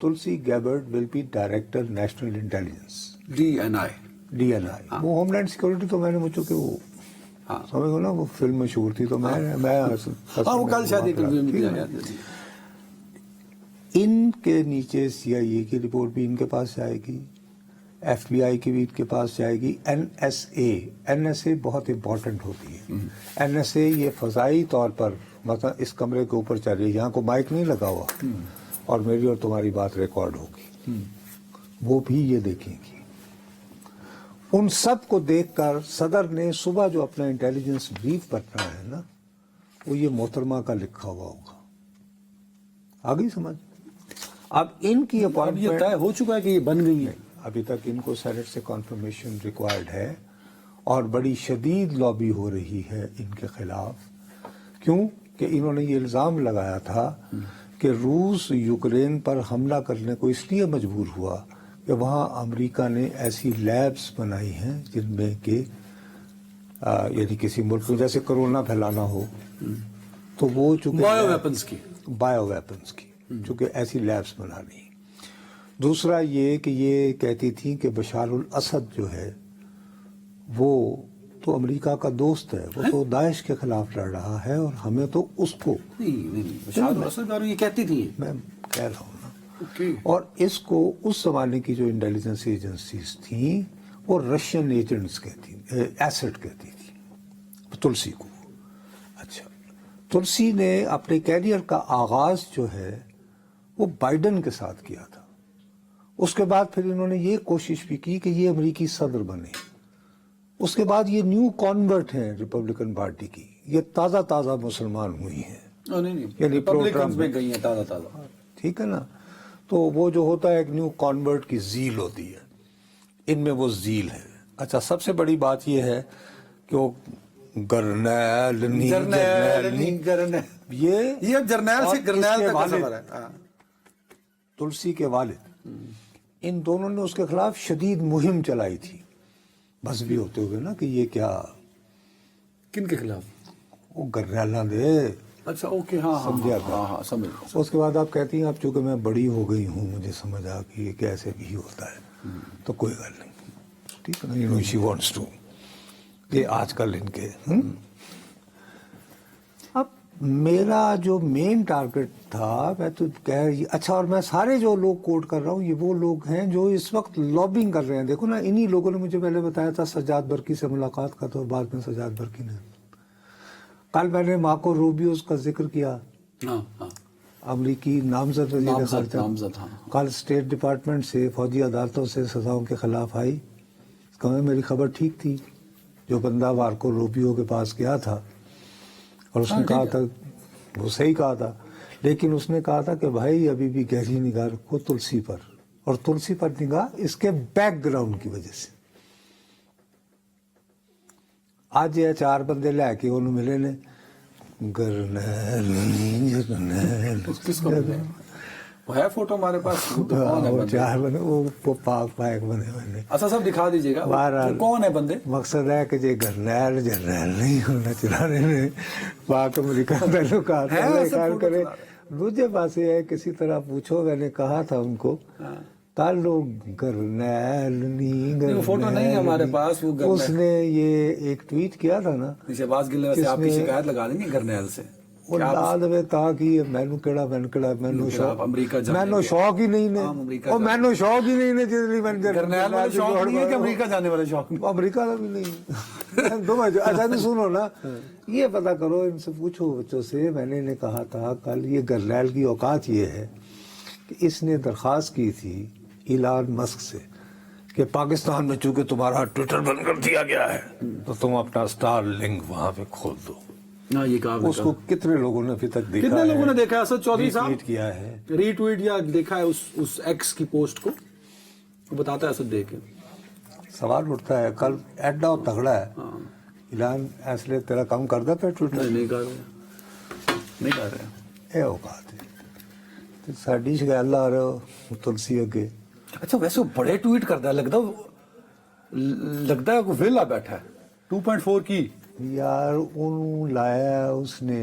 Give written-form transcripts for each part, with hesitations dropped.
Tulsi Gabbard will be Director National Intelligence. DNI. DNI. وہ home land security تو میں نے مجھے کہ وہ سمجھ گو نا وہ فلم مشہور تھی تو میں وہ کل شاید ایک ریویو میں دیا گیا تھا. ان کے نیچے CIA کی رپورٹ بھی ان کے پاس جائے گی, FBI کی بھی ان کے پاس جائے گی, NSA بہت امپورٹنٹ ہوتی ہے. NSA یہ فضائی طور پر مثلا اس کمرے کے اوپر چل رہی ہے, یہاں کو مائک نہیں لگا ہوا اور میری اور تمہاری بات ریکارڈ ہوگی, وہ بھی یہ دیکھیں گی. ان سب کو دیکھ کر صدر نے صبح جو اپنا انٹیلیجنس بریف کرنا ہے نا, وہ یہ محترمہ کا لکھا ہوا ہوگا. آگئی سمجھ؟ اب ان کی یہ طے ہو چکا ہے کہ یہ بن گئی ہے. ابھی تک ان کو سینٹ سے کنفرمیشن ریکوائرڈ ہے اور بڑی شدید لابی ہو رہی ہے ان کے خلاف. کیوں کہ انہوں نے یہ الزام لگایا تھا کہ روس یوکرین پر حملہ کرنے کو اس لیے مجبور ہوا کہ وہاں امریکہ نے ایسی لیبس بنائی ہیں جن میں کہ یعنی کسی ملک میں جیسے کرونا پھیلانا ہو تو وہ چونکہ بایو ویپنز کی چونکہ ایسی لیبس بنا رہی. دوسرا یہ کہ یہ کہتی تھی کہ بشار الاسد جو ہے وہ تو امریکہ کا دوست ہے, وہ تو داعش کے خلاف لڑ رہا ہے اور ہمیں تو اس کو بشار الاسد یہ کہتی تھی, میں کہہ رہا ہوں نا. اور اس کو اس زمانے کی جو انٹیلیجنس ایجنسیز تھیں وہ رشین ایجنٹس کہتی, ایسڈ کہتی تھی تلسی کو. اچھا, تلسی نے اپنے کیریئر کا آغاز جو ہے وہ بائیڈن کے ساتھ کیا تھا. اس کے بعد پھر انہوں نے یہ کوشش بھی کی کہ یہ امریکی صدر بنے. اس کے بعد یہ نیو کانورٹ ہیں ریپبلکن پارٹی کی, یہ تازہ تازہ مسلمان ہوئی ہیں, یعنی میں گئی ہیں تازہ تازہ. ٹھیک ہے نا. تو وہ جو ہوتا ہے ایک نیو کانورٹ کی زیل ہوتی ہے, ان میں وہ زیل ہے. اچھا, سب سے بڑی بات یہ ہے کہ وہ گرنیل یہ جرنیل سے گرنیل تک کا سفر ہے. تلسی کے والد ان دونوں نے اس کے خلاف شدید مہم چلائی تھی, بس بھی ہوتے ہوئے نا کہ یہ کیا. کن کے خلاف؟ وہ گرنیلا دے. اچھا اوکے, ہاں سمجھا ہاں سمجھ. اس کے بعد آپ کہتی ہیں اب چونکہ میں بڑی ہو گئی ہوں مجھے سمجھ آ کہ یہ کیسے بھی ہوتا ہے, تو کوئی گل نہیں, ٹھیک ہے نا. You know she wants to, یہ آج کل ان کے. اب میرا جو مین ٹارگٹ تھا میں تو اچھا, اور میں سارے جو لوگ کوٹ کر رہا ہوں یہ وہ لوگ ہیں جو اس وقت لابنگ کر رہے ہیں. دیکھو نا, انہی لوگوں نے مجھے پہلے بتایا تھا سجاد برقی سے ملاقات کا, تو بعد میں سجاد برقی نے. کل میں نے مارکو روبیوز کا ذکر کیا, امریکی نامزد وزیر خارجہ. کل اسٹیٹ ڈپارٹمنٹ سے فوجی عدالتوں سے سزاؤں کے خلاف آئی. میری خبر ٹھیک تھی, جو بندہ مارکو روبیو کے پاس گیا تھا اور اس نے کہا تھا, وہ صحیح کہا تھا, لیکن اس نے کہا تھا کہ بھائی ابھی بھی گہری نگاہ رکھو تلسی پر, اور تلسی پر نگاہ اس کے بیک گراؤنڈ کی وجہ سے. آج یہ 4 بندے لے کے انہوں ملے نے, کس کو وہ ہے فوٹو ہمارے پاس, 4 بندے وہ پاک پائک بنے ہوئے. اچھا سب دکھا دیجیے گا کون ہے بندے. مقصد ہے کہ یہ گرنیل جرنیل نہیں ہونا چلانے میں پاک امریکہ تعلقات کرے. دوسرے پاس یہ ہے کسی طرح پوچھو, میں نے کہا تھا ان کو تعلق گرنیل نہیں, فوٹو نہیں ہمارے پاس. اس نے یہ ایک ٹویٹ کیا تھا نا, شہباز گل سے آپ کی شکایت لگا دیں گے گرنیل سے. وہ لاد میں تا کہ مینو کیڑا مینو شوق ہی نہیں نے, اور مینو شوق ہی نہیں نے جس لیے میں گرنیل والے شوق نہیں ہے کہ امریکہ جانے والے شوق نہیں, امریکہ کا بھی نہیں. دو اچھا تو سنو نا, یہ پتا کرو, ان سے پوچھو بچوں سے. میں نے کہا تھا کل یہ گرنیل کی اوقات یہ ہے کہ اس نے درخواست کی تھی ایلان مسک سے کہ پاکستان میں چونکہ تمہارا ٹویٹر بند کر دیا گیا ہے تو تم اپنا اسٹار لنک وہاں پہ کھول دو. اس کو کتنے لوگوں نے ابھی تک دیکھا, کتنے لوگوں نے دیکھا ہے؟ اسد چودھری صاحب ریٹویٹ کیا ہے, ری ٹویٹ یا دیکھا ہے اس ایکس کی پوسٹ کو, وہ بتاتا ہے اسد دیکھ کے. سوال اٹھتا ہے کل ایڈا تگڑا ہے, اعلان ایسے تیرا کام کر دیتا ہے ٹویٹر نہیں کر رہے. یہ اوقات ہے ساڈی شکایت اللہ رہو تلسی اگے. اچھا ویسے بڑے ٹویٹ کرتا ہے, لگتا ہے کوئی ویلا بیٹھا ہے. 2.4 کی یار انہوں لایا اس نے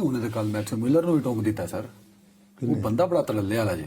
ਉਹਨੇ ਤਾਂ ਕੱਲ ਮੈਥਿਊ ਮਿਲਰ ਨੂੰ ਵੀ ਟੋਕ ਦਿੱਤਾ ਸਰ, ਉਹ ਬੰਦਾ ਬੜਾ ਤਲੱਲੇ ਵਾਲਾ ਜੇ।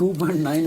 2.9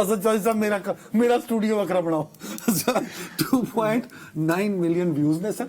ਅਸਲ ਚਾਚਾ ਸਾਹਿਬ ਮੇਰਾ ਸਟੂਡੀਓ ਵੱਖਰਾ ਬਣਾਓ। 2.9 ਮਿਲੀਅਨ ਵਿਊਜ਼ ਨੇ ਸਰ।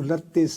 29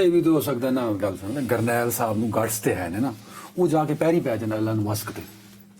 ਇਹ ਵੀ ਤਾਂ ਹੋ ਸਕਦਾ ਨਾ, ਗੱਲ ਸੁਣ, ਗਰਨੈਲ ਸਾਹਿਬ ਨੂੰ ਗਟਸ ਤੇ ਹੈ ਨੇ ਨਾ, ਉਹ ਜਾ ਕੇ ਪੈਰੀ ਪੈ ਜਾਂਦਾ ਐਲਨ ਮਸਕ ਤੇ।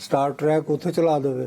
ਸਟਾਰ ਟਰੈਕ ਉੱਥੇ ਚਲਾ ਦੇਵੇ।